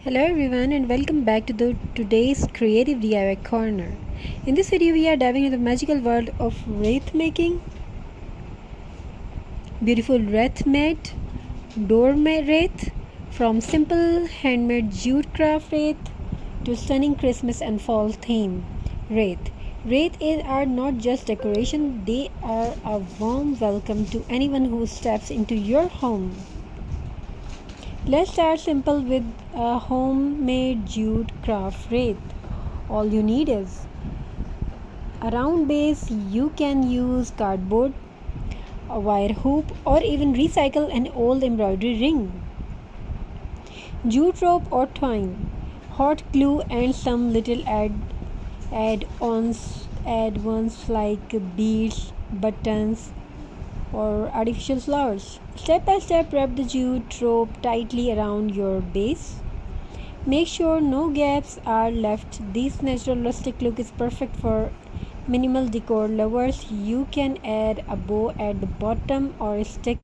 Hello everyone and welcome back to today's creative DIY corner. In this video we are diving into the magical world of wreath making. Beautiful wreath made, door made wreath, from simple handmade jute craft wreath to stunning Christmas and fall theme wreath. Are not just decoration, they are a warm welcome to anyone who steps into your home. Let's start simple with a homemade jute craft wreath. All you need is a round base. You can use cardboard, a wire hoop, or even recycle an old embroidery ring. Jute rope or twine, hot glue, and some little add-ons like beads, buttons, or artificial flowers. Step by step, wrap the jute rope tightly around your base. Make sure no gaps are left. This natural rustic look is perfect for minimal decor lovers. You can add a bow at the bottom or a stick.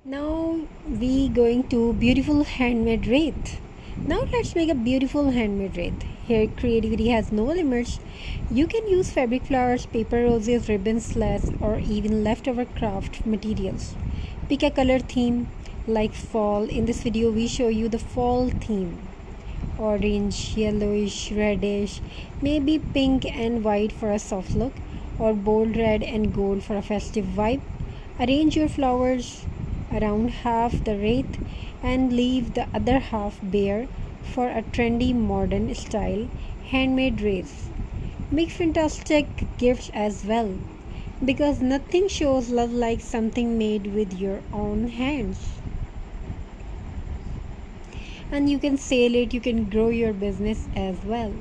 Now we going to beautiful handmade wreath. Now let's make a beautiful handmade wreath. Here creativity has no limits. You can use fabric flowers, paper roses, ribbons, slats, or even leftover craft materials. Pick a color theme like fall. In this video we show you the fall theme. Orange, yellowish, reddish, maybe pink and white for a soft look, or bold red and gold for a festive vibe. Arrange your flowers around half the wreath and leave the other half bare for a trendy modern style handmade wreath. Make fantastic gifts as well, because nothing shows love like something made with your own hands. And you can sell it, you can grow your business as well.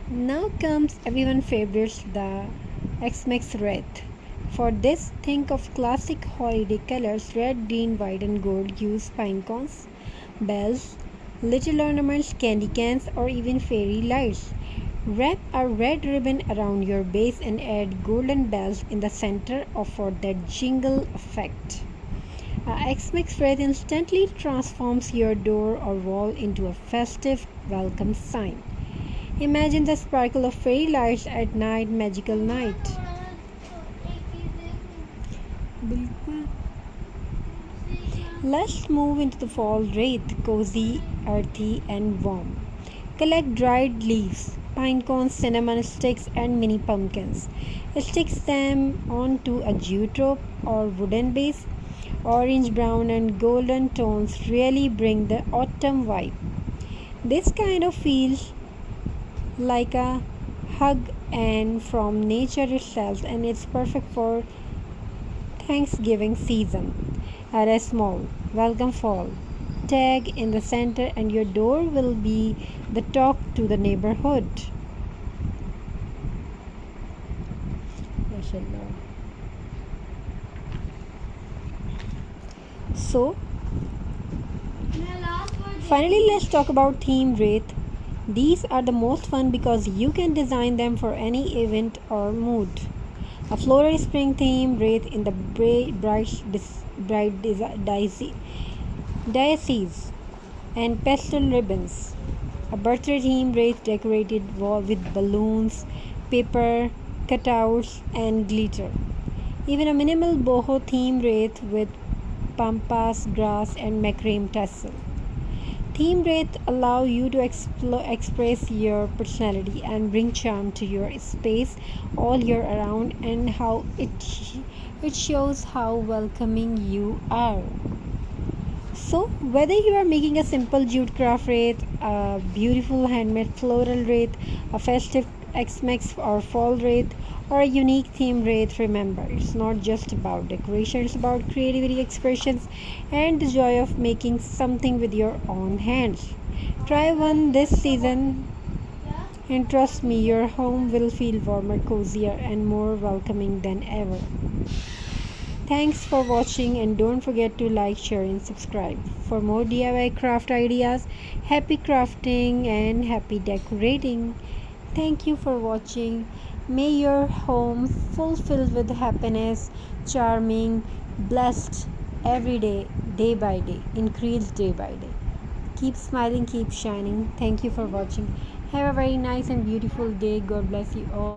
Now comes everyone's favorites, the Xmas wreath. For this, think of classic holiday colors: red, green, white, and gold. Use pine cones, bells, little ornaments, candy cans, or even fairy lights. Wrap a red ribbon around your base and add golden bells in the center for that jingle effect. Xmas wreath instantly transforms your door or wall into a festive welcome sign. Imagine the sparkle of fairy lights at night, magical night. Let's move into the fall wreath, cozy, earthy, and warm. Collect dried leaves, pine cones, cinnamon sticks, and mini pumpkins. Stick them onto a jute rope or wooden base. Orange, brown, and golden tones really bring the autumn vibe. This kind of feels like a hug and from nature itself, and it's perfect for Thanksgiving season. Add a small welcome fall tag in the center and your door will be the talk to the neighborhood. So finally, let's talk about theme wreath. These are the most fun because you can design them for any event or mood. A floral spring theme wreath in the bright diocese and pastel ribbons. A birthday theme wreath decorated wall with balloons, paper cutouts, and glitter. Even a minimal boho theme wreath with pampas, grass, and macrame tassel. Theme wreath allow you to express your personality and bring charm to your space all year around, and how it shows how welcoming you are. So whether you are making a simple jute craft wreath, a beautiful handmade floral wreath, a festive Xmas or fall wreath, or a unique theme wreath, remember, it's not just about decoration, it's about creativity, expressions, and the joy of making something with your own hands. Try one this season, and trust me, your home will feel warmer, cozier, and more welcoming than ever. Thanks for watching, and don't forget to like, share, and subscribe for more DIY craft ideas. Happy crafting and happy decorating. Thank you for watching. May your home fulfilled with happiness, charming, blessed every day, day by day, increase day by day. Keep smiling, keep shining. Thank you for watching. Have a very nice and beautiful day. God bless you all.